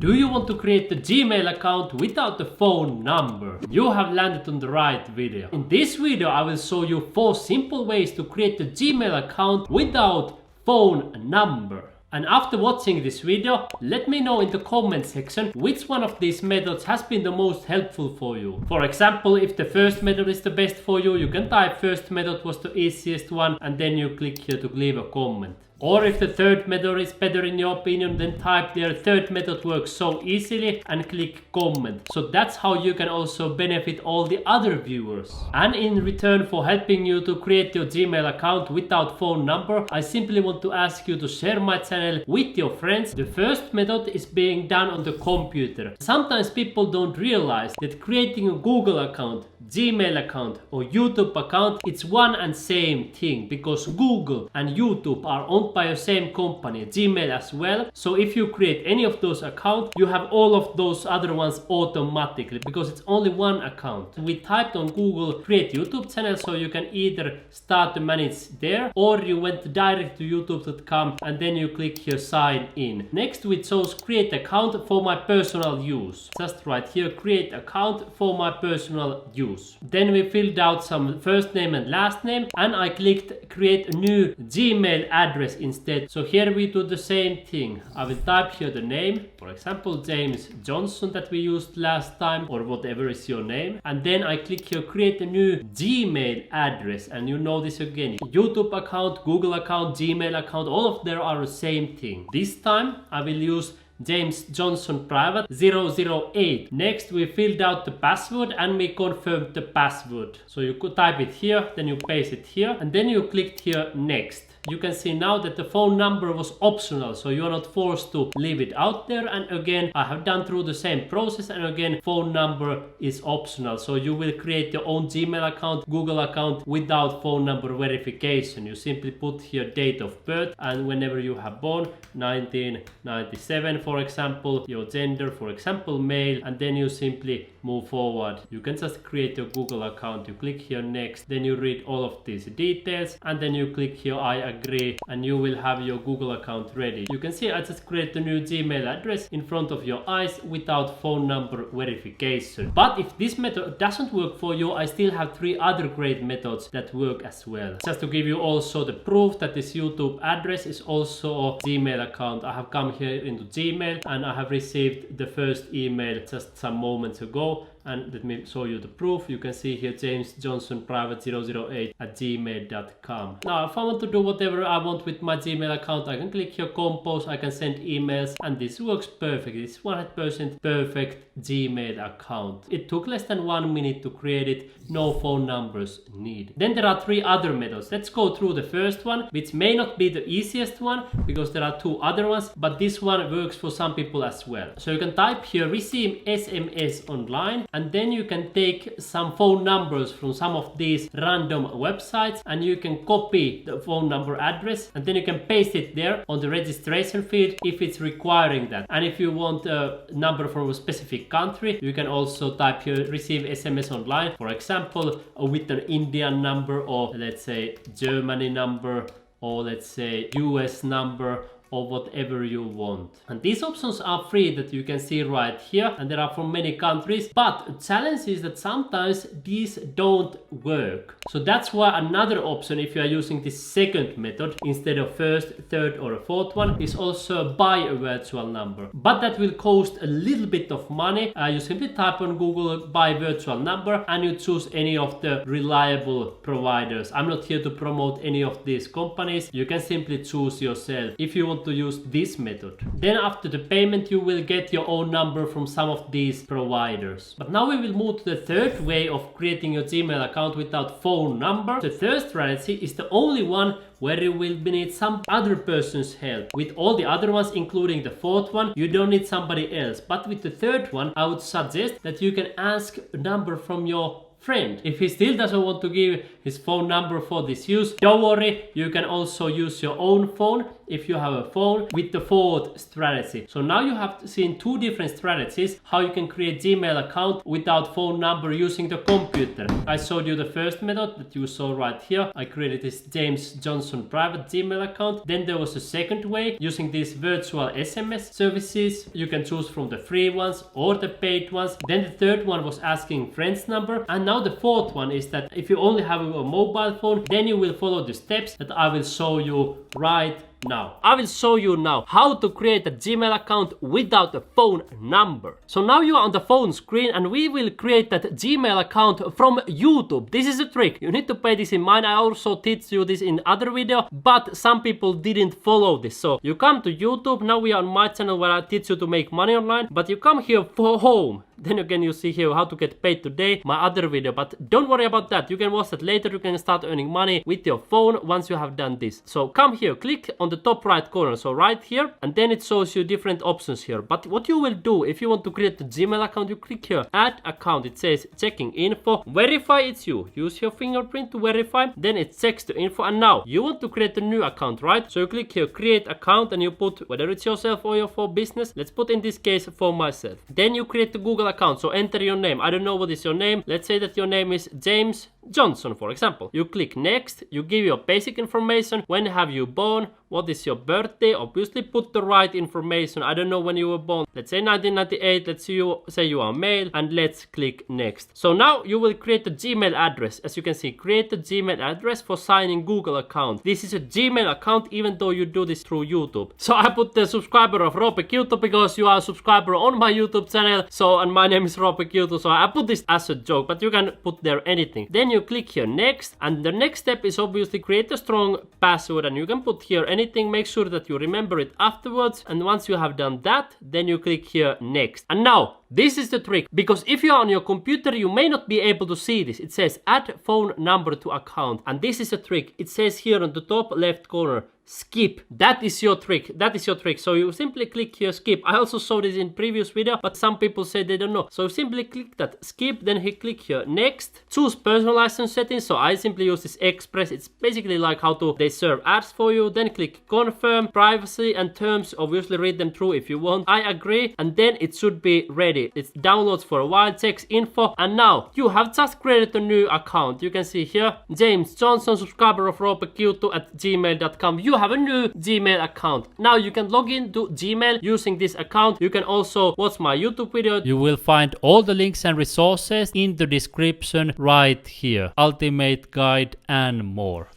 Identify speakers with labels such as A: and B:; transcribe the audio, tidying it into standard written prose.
A: Do you want to create a Gmail account without the phone number? You have landed on the right video. In this video I will show you 4 simple ways to create a Gmail account without phone number. And after watching this video, let me know in the comment section which one of these methods has been the most helpful for you. For example, if the first method is the best for you, you can type first method was the easiest one and then you click here to leave a comment. Or if the third method is better in your opinion, then type there third method works so easily and click comment. So that's how you can also benefit all the other viewers. And in return for helping you to create your Gmail account without phone number, I simply want to ask you to share my channel with your friends. The first method is being done on the computer. Sometimes people don't realize that creating a Google account, Gmail account or YouTube account, it's one and same thing, because Google and YouTube are owned by the same company, Gmail as well. So if you create any of those accounts, you have all of those other ones automatically, because it's only one account. We typed on Google create YouTube channel, so you can either start to manage there, or you went direct to youtube.com and then you click here sign in. Next we chose create account for my personal use. Just right here, create account for my personal use. Then we filled out some first name and last name, and I clicked create a new Gmail address instead. So here we do the same thing. I will type here the name, for example James Johnson that we used last time, or whatever is your name, and then I click here create a new Gmail address. And you know this again, YouTube account, Google account, Gmail account, all of them are the same thing. This time I will use James Johnson private 008. Next we filled out the password and we confirmed the password. So you could type it here, then you paste it here, and then you clicked here next. You can see now that the phone number was optional, so you are not forced to leave it out there. And again, I have done through the same process, and again phone number is optional. So you will create your own Gmail account, Google account without phone number verification. You simply put here date of birth and whenever you have born, 1997 for example, your gender, for example male, and then you simply move forward. You can just create your Google account. You click here next, then you read all of these details, and then you click here I agree, and you will have your Google account ready. You can see I just create a new Gmail address in front of your eyes without phone number verification. But if this method doesn't work for you, I still have 3 other great methods that work as well. Just to give you also the proof that this YouTube address is also a Gmail account. I have come here into Gmail and I have received the first email just some moments ago. And let me show you the proof. You can see here James Johnson private 008 at gmail.com. Now if I want to do whatever I want with my Gmail account, I can click here compose, I can send emails, and this works perfectly. It's 100% perfect Gmail account. It took less than 1 minute to create it, no phone numbers needed. Then there are 3 other methods. Let's go through the first one, which may not be the easiest one because there are 2 other ones, but this one works for some people as well. So you can type here receive SMS online, and then you can take some phone numbers from some of these random websites and you can copy the phone number address, and then you can paste it there on the registration field if it's requiring that. And if you want a number from a specific country, you can also type here receive SMS online, for example with an Indian number, or let's say Germany number, or let's say US number, or whatever you want. And these options are free that you can see right here, and there are from many countries, but the challenge is that sometimes these don't work. So that's why another option, if you are using this second method instead of first, third or a fourth one, is also buy a virtual number. But that will cost a little bit of money. You simply type on Google buy virtual number and you choose any of the reliable providers. I'm not here to promote any of these companies. You can simply choose yourself if you want to use this method. Then after the payment you will get your own number from some of these providers. But now we will move to the third way of creating your Gmail account without phone number. The third strategy is the only one where you will need some other person's help. With all the other ones, including the fourth one, you don't need somebody else. But with the third one, I would suggest that you can ask a number from your friend. If he still doesn't want to give his phone number for this use, don't worry, you can also use your own phone if you have a phone with the fourth strategy. So now you have seen two different strategies how you can create Gmail account without phone number using the computer. I showed you the first method that you saw right here. I created this James Johnson private Gmail account. Then there was a second way using these virtual SMS services. You can choose from the free ones or the paid ones. Then the third one was asking friends number. And now the fourth one is that if you only have a mobile phone, then you will follow the steps that I will show you right now. I will show you now how to create a Gmail account without a phone number. So now you are on the phone screen and we will create that Gmail account from YouTube. This is a trick. You need to pay this in mind. I also teach you this in other video, but some people didn't follow this. So you come to YouTube. Now we are on my channel where I teach you to make money online, but you come here for home. Then again you see here how to get paid today, my other video, but don't worry about that. You can watch that later. You can start earning money with your phone once you have done this. So come here, click on the top right corner, so right here, and then it shows you different options here. But what you will do if you want to create a Gmail account, you click here, add account. It says checking info, verify it's you, use your fingerprint to verify, then it checks the info. And now you want to create a new account, right? So you click here, create account, and you put whether it's yourself or your for business. Let's put in this case for myself. Then you create the Google account, so enter your name. I don't know what is your name. Let's say that your name is James Johnson, for example. You click next, you give your basic information, when have you born, what is your birthday, obviously put the right information. I don't know when you were born. Let's say 1998, let's say you are male, and let's click next. So now you will create a Gmail address. As you can see, create a Gmail address for signing Google account. This is a Gmail account even though you do this through YouTube. So I put the subscriber of Roope Kilto because you are a subscriber on my YouTube channel. So, and my name is Roope Kilto, so I put this as a joke, but you can put there anything. Then you click here next, and the next step is obviously create a strong password, and you can put here anything. Make sure that you remember it afterwards, and once you have done that, then you click here next. And now this is the trick, because if you are on your computer you may not be able to see this. It says add phone number to account, and this is a trick. It says here on the top left corner skip. That is your trick. That is your trick. So you simply click here skip. I also saw this in previous video, but some people say they don't know. So simply click that skip, then you click here next, choose personalization settings. So I simply use this Express. It's basically like how to they serve ads for you. Then click confirm, privacy and terms, obviously read them through if you want. I agree, and then it should be ready. It downloads for a while, checks info, and now you have just created a new account. You can see here James Johnson, subscriber of Roope Kilto at gmail.com. You have a new Gmail account. Now you can log into Gmail using this account. You can also watch my YouTube video.
B: You will find all the links and resources in the description right here. Ultimate guide and more.